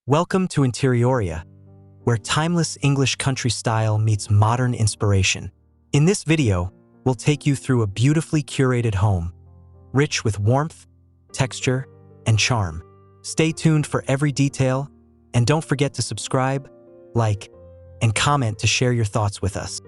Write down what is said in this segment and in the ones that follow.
Welcome to Interioria, where timeless English country style meets modern inspiration. In this video, we'll take you through a beautifully curated home, rich with warmth, texture, and charm. Stay tuned for every detail, and don't forget to subscribe, like, and comment to share your thoughts with us.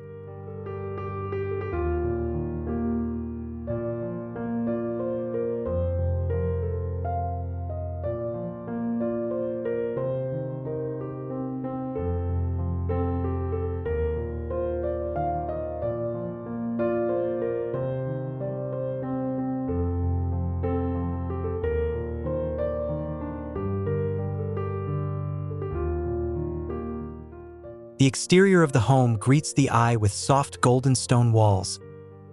The exterior of the home greets the eye with soft golden stone walls,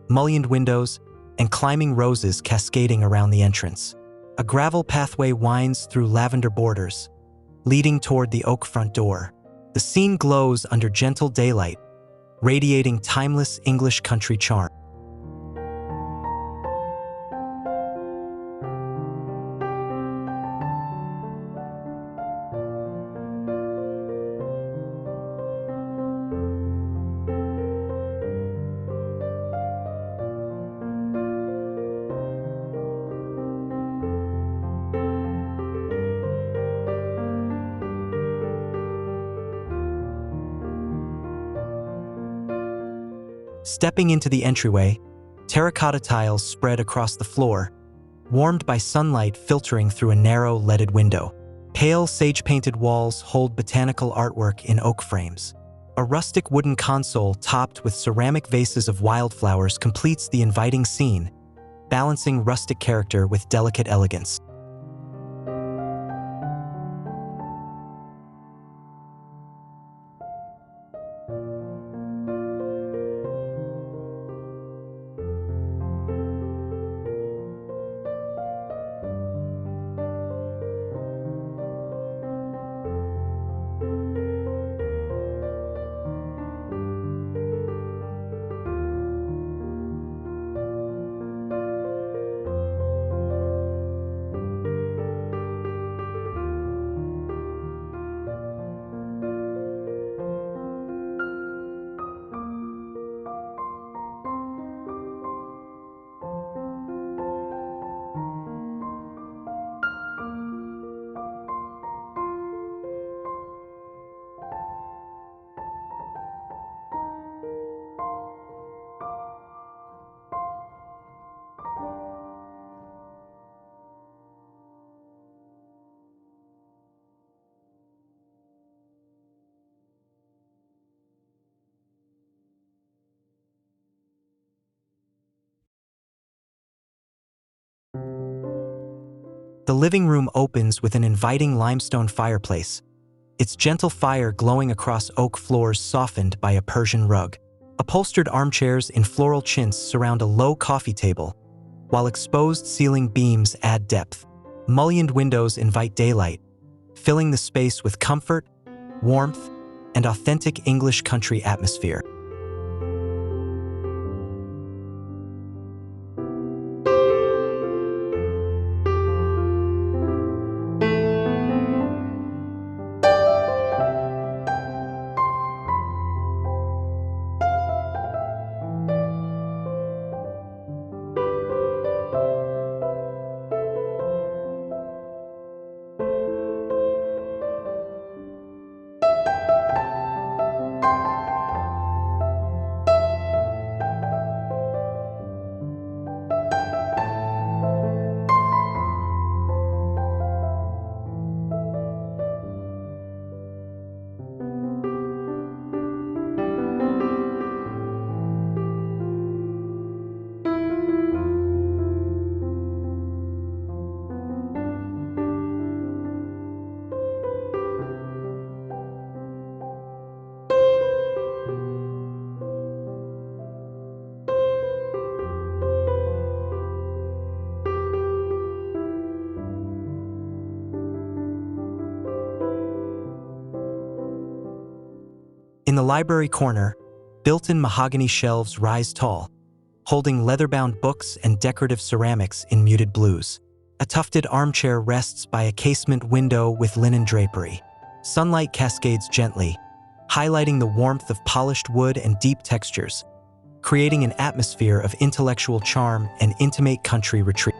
mullioned windows, and climbing roses cascading around the entrance. A gravel pathway winds through lavender borders, leading toward the oak front door. The scene glows under gentle daylight, radiating timeless English country charm. Stepping into the entryway, terracotta tiles spread across the floor, warmed by sunlight filtering through a narrow leaded window. Pale sage-painted walls hold botanical artwork in oak frames. A rustic wooden console topped with ceramic vases of wildflowers completes the inviting scene, balancing rustic character with delicate elegance. The living room opens with an inviting limestone fireplace, its gentle fire glowing across oak floors softened by a Persian rug. Upholstered armchairs in floral chintz surround a low coffee table, while exposed ceiling beams add depth. Mullioned windows invite daylight, filling the space with comfort, warmth, and authentic English country atmosphere. In the library corner, built-in mahogany shelves rise tall, holding leather-bound books and decorative ceramics in muted blues. A tufted armchair rests by a casement window with linen drapery. Sunlight cascades gently, highlighting the warmth of polished wood and deep textures, creating an atmosphere of intellectual charm and intimate country retreat.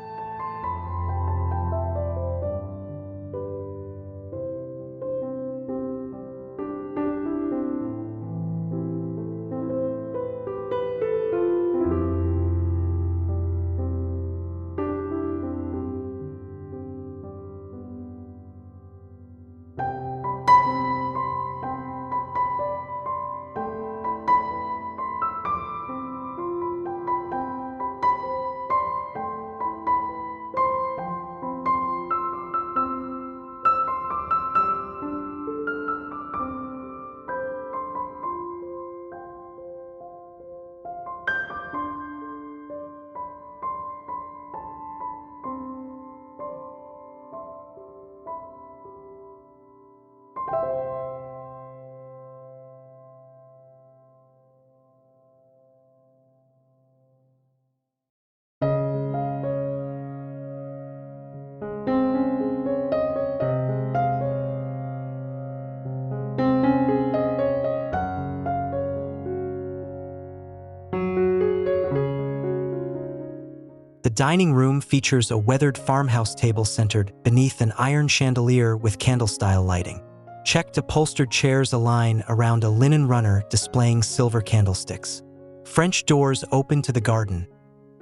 The dining room features a weathered farmhouse table centered beneath an iron chandelier with candle-style lighting. Checked upholstered chairs align around a linen runner displaying silver candlesticks. French doors open to the garden,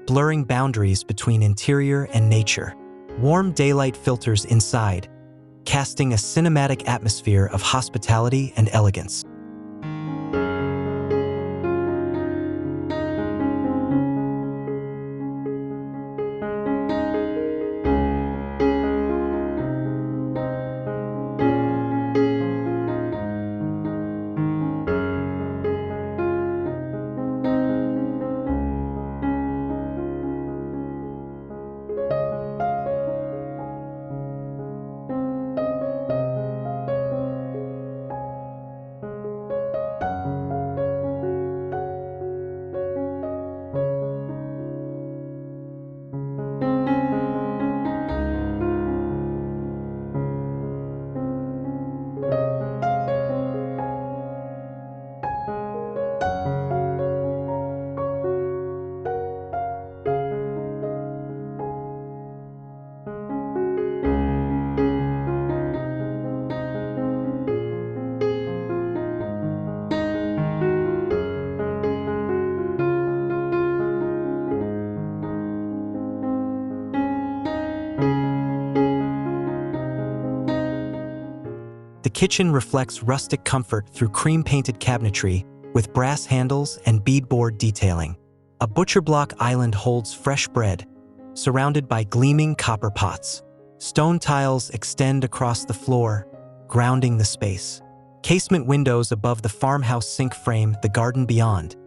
blurring boundaries between interior and nature. Warm daylight filters inside, casting a cinematic atmosphere of hospitality and elegance. The kitchen reflects rustic comfort through cream-painted cabinetry with brass handles and beadboard detailing. A butcher block island holds fresh bread, surrounded by gleaming copper pots. Stone tiles extend across the floor, grounding the space. Casement windows above the farmhouse sink frame the garden beyond,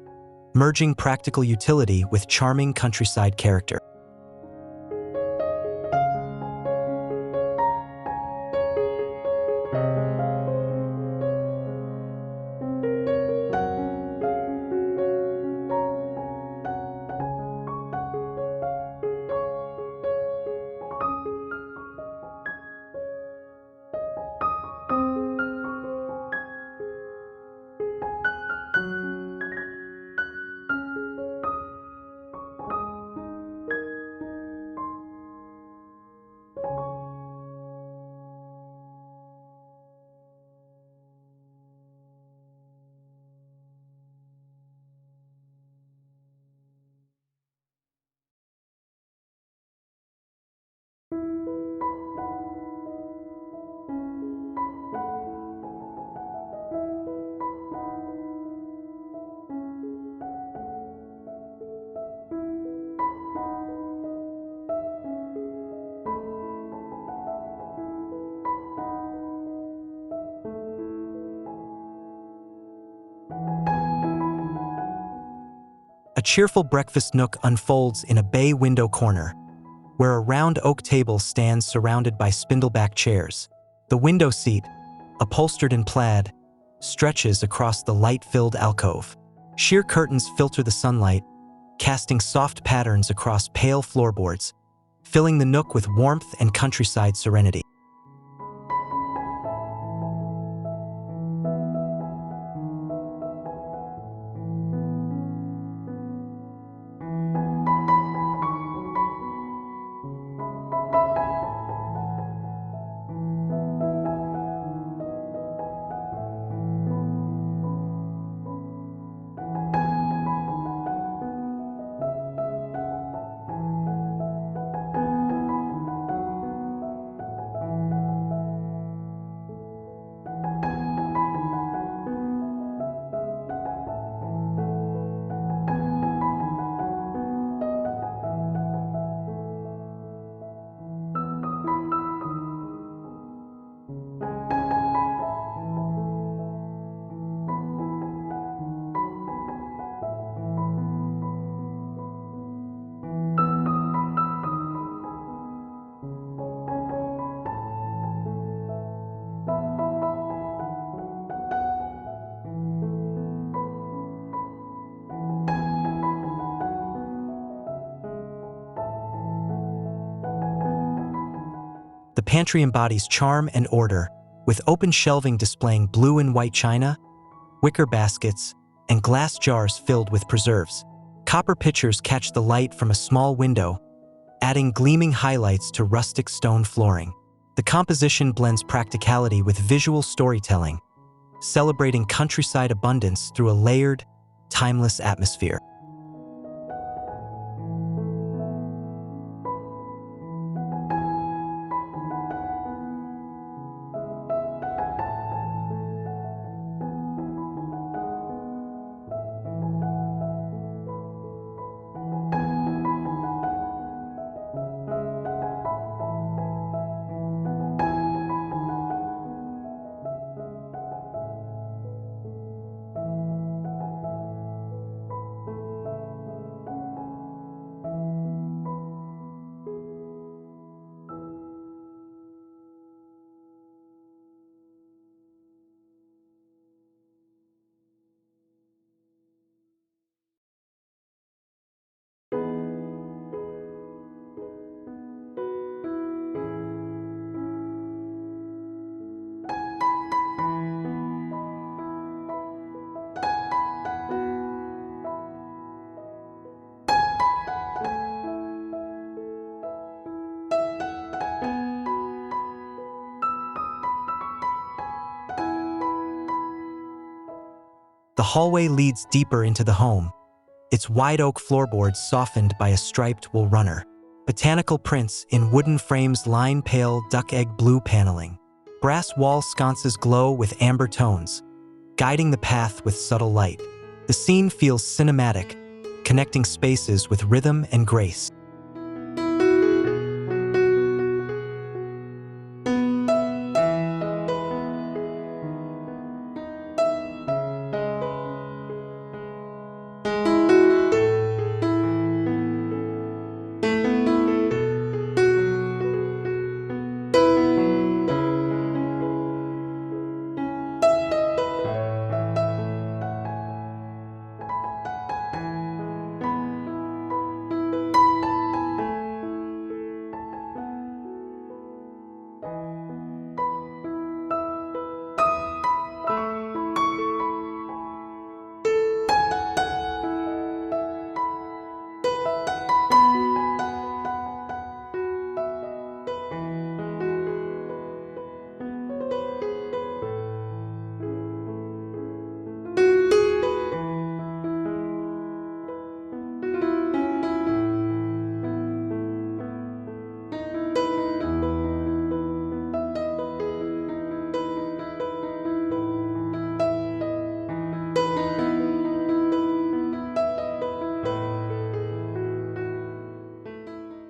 merging practical utility with charming countryside character. A cheerful breakfast nook unfolds in a bay window corner, where a round oak table stands surrounded by spindleback chairs. The window seat, upholstered in plaid, stretches across the light-filled alcove. Sheer curtains filter the sunlight, casting soft patterns across pale floorboards, filling the nook with warmth and countryside serenity. pantry embodies charm and order, with open shelving displaying blue and white china, wicker baskets, and glass jars filled with preserves. Copper pitchers catch the light from a small window, adding gleaming highlights to rustic stone flooring. The composition blends practicality with visual storytelling, celebrating countryside abundance through a layered, timeless atmosphere. The hallway leads deeper into the home, its wide oak floorboards softened by a striped wool runner. Botanical prints in wooden frames line pale duck-egg blue paneling. Brass wall sconces glow with amber tones, guiding the path with subtle light. The scene feels cinematic, connecting spaces with rhythm and grace.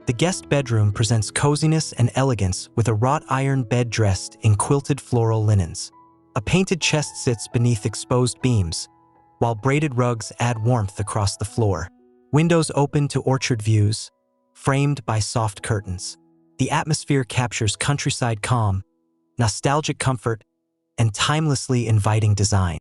The guest bedroom presents coziness and elegance with a wrought iron bed dressed in quilted floral linens. A painted chest sits beneath exposed beams, while braided rugs add warmth across the floor. Windows open to orchard views, framed by soft curtains. The atmosphere captures countryside calm, nostalgic comfort, and timelessly inviting design.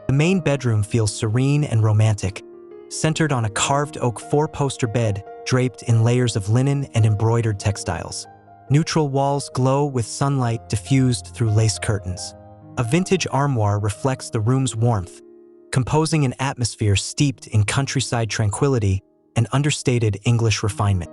The main bedroom feels serene and romantic, centered on a carved oak four-poster bed draped in layers of linen and embroidered textiles. Neutral walls glow with sunlight diffused through lace curtains. A vintage armoire reflects the room's warmth, composing an atmosphere steeped in countryside tranquility and understated English refinement.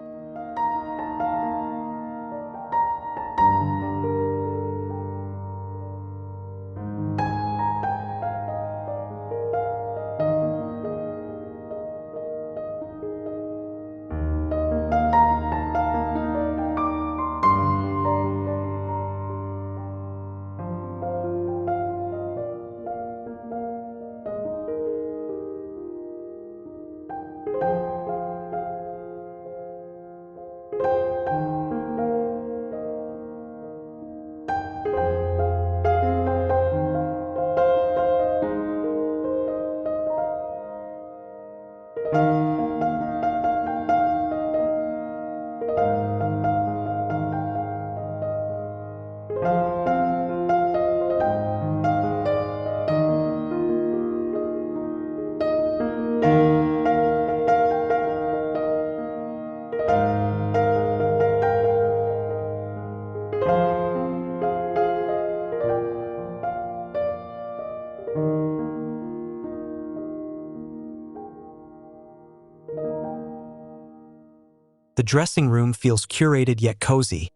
The dressing room feels curated yet cozy,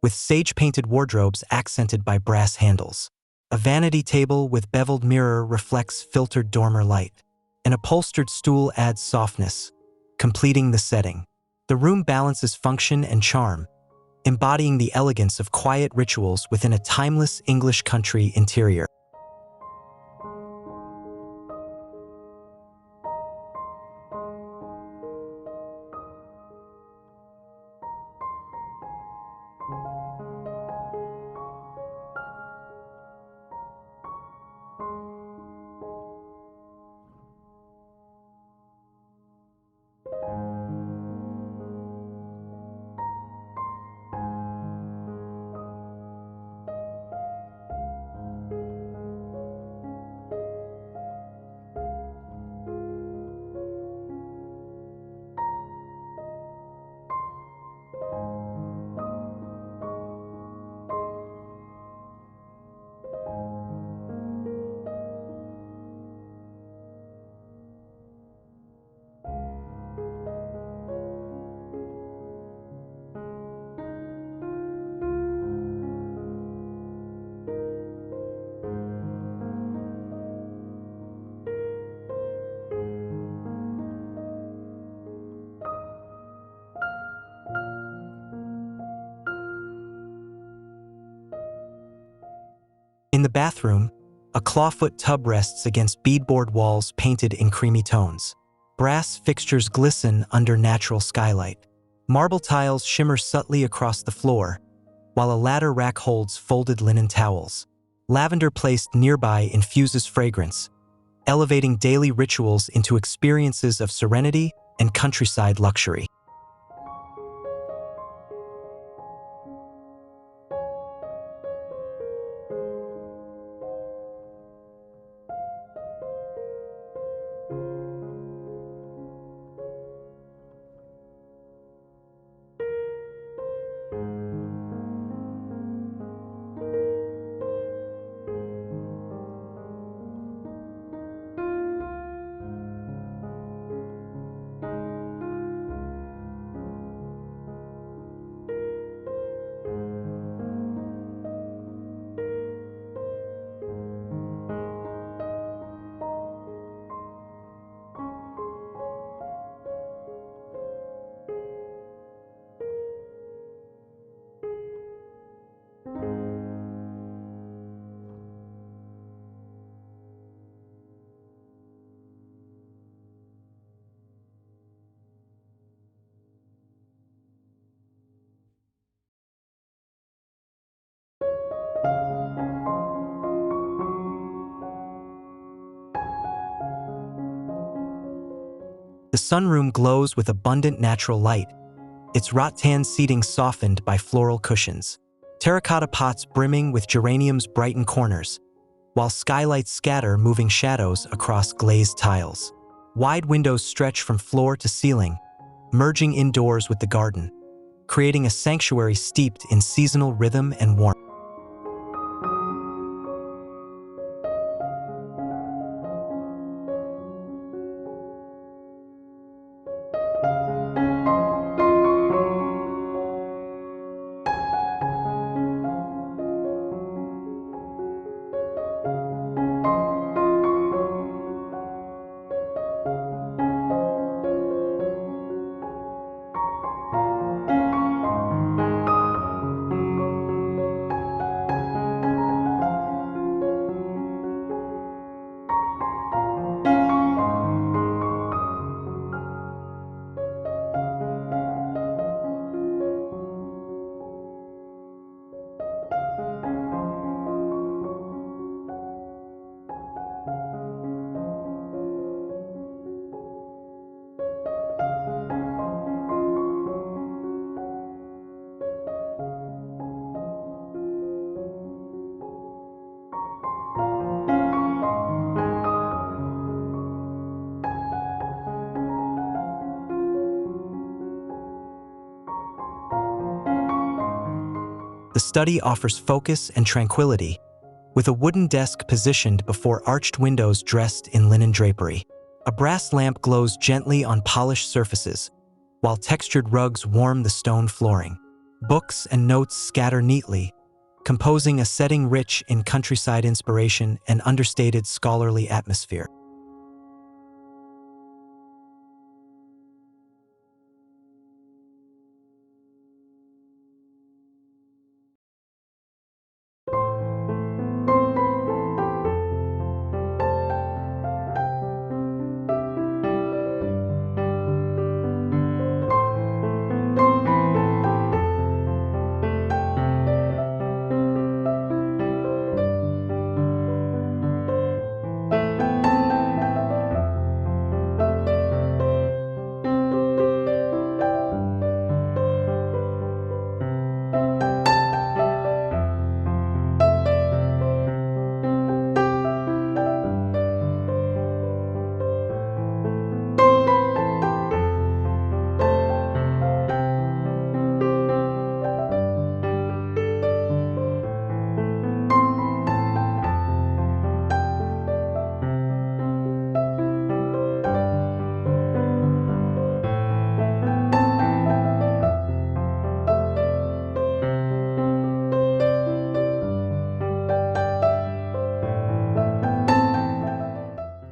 with sage-painted wardrobes accented by brass handles. A vanity table with beveled mirror reflects filtered dormer light. An upholstered stool adds softness, completing the setting. The room balances function and charm, embodying the elegance of quiet rituals within a timeless English country interior. In the bathroom, a clawfoot tub rests against beadboard walls painted in creamy tones. Brass fixtures glisten under natural skylight. Marble tiles shimmer subtly across the floor, while a ladder rack holds folded linen towels. Lavender placed nearby infuses fragrance, elevating daily rituals into experiences of serenity and countryside luxury. The sunroom glows with abundant natural light, its rattan seating softened by floral cushions. Terracotta pots brimming with geraniums brighten corners, while skylights scatter moving shadows across glazed tiles. Wide windows stretch from floor to ceiling, merging indoors with the garden. creating a sanctuary steeped in seasonal rhythm and warmth. The study offers focus and tranquility, with a wooden desk positioned before arched windows dressed in linen drapery. A brass lamp glows gently on polished surfaces, while textured rugs warm the stone flooring. Books and notes scatter neatly, composing a setting rich in countryside inspiration and understated scholarly atmosphere.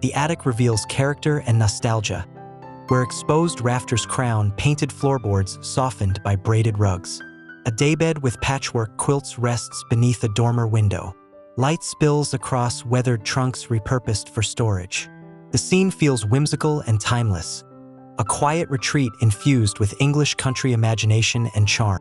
The attic reveals character and nostalgia, where exposed rafters crown painted floorboards softened by braided rugs. A daybed with patchwork quilts rests beneath a dormer window. Light spills across weathered trunks repurposed for storage. The scene feels whimsical and timeless, a quiet retreat infused with English country imagination and charm.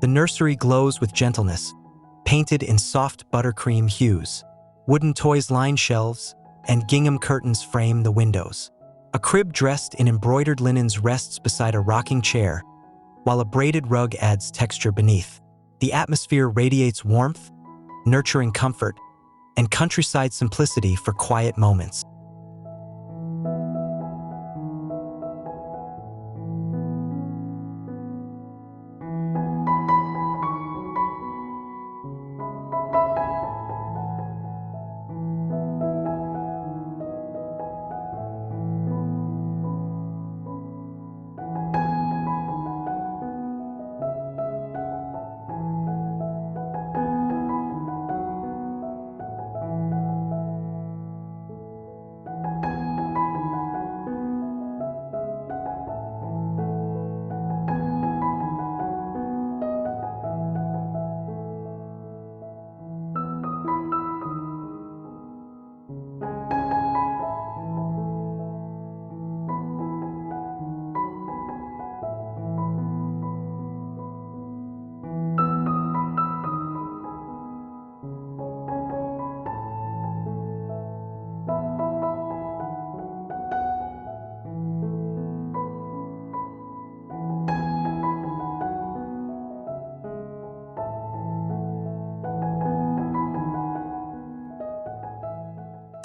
The nursery glows with gentleness, painted in soft buttercream hues. Wooden toys line shelves, and gingham curtains frame the windows. A crib dressed in embroidered linens rests beside a rocking chair, while a braided rug adds texture beneath. The atmosphere radiates warmth, nurturing comfort, and countryside simplicity for quiet moments.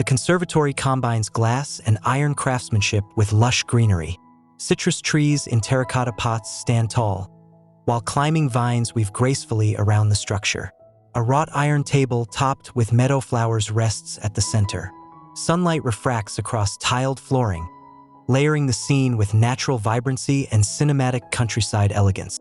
conservatory combines glass and iron craftsmanship with lush greenery. Citrus trees in terracotta pots stand tall, while climbing vines weave gracefully around the structure. A wrought iron table topped with meadow flowers rests at the center. Sunlight refracts across tiled flooring, layering the scene with natural vibrancy and cinematic countryside elegance.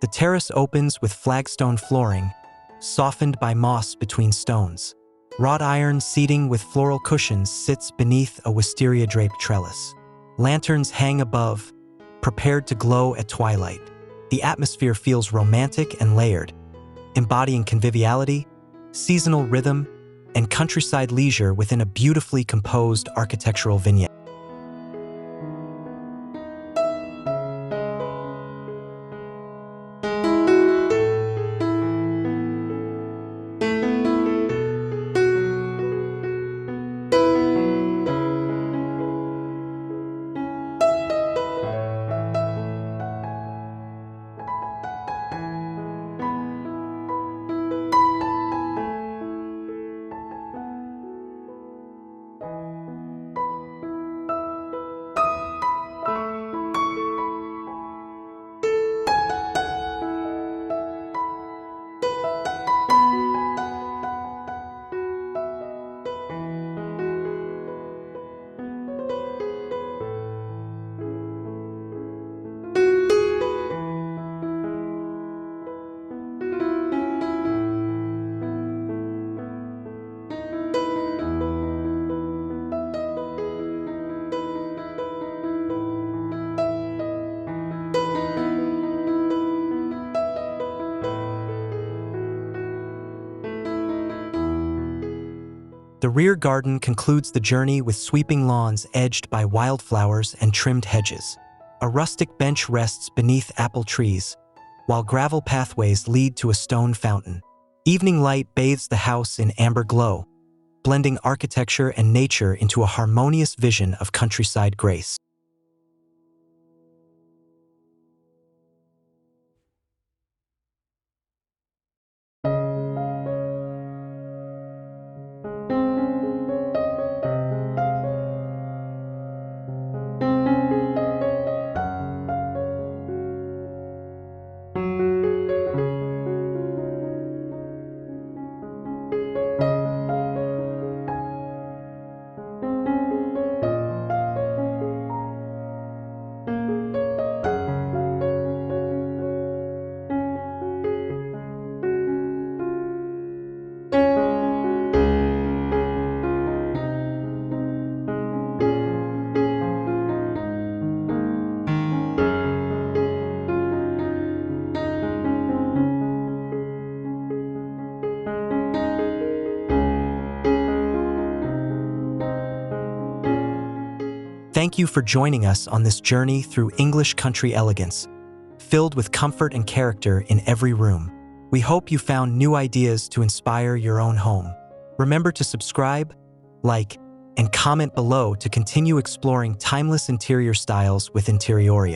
The terrace opens with flagstone flooring, softened by moss between stones. Wrought iron seating with floral cushions sits beneath a wisteria-draped trellis. Lanterns hang above, prepared to glow at twilight. The atmosphere feels romantic and layered, embodying conviviality, seasonal rhythm, and countryside leisure within a beautifully composed architectural vignette. The rear garden concludes the journey with sweeping lawns edged by wildflowers and trimmed hedges. A rustic bench rests beneath apple trees, while gravel pathways lead to a stone fountain. Evening light bathes the house in amber glow, blending architecture and nature into a harmonious vision of countryside grace. Thank you for joining us on this journey through English country elegance, filled with comfort and character in every room. We hope you found new ideas to inspire your own home. Remember to subscribe, like, and comment below to continue exploring timeless interior styles with Interioria.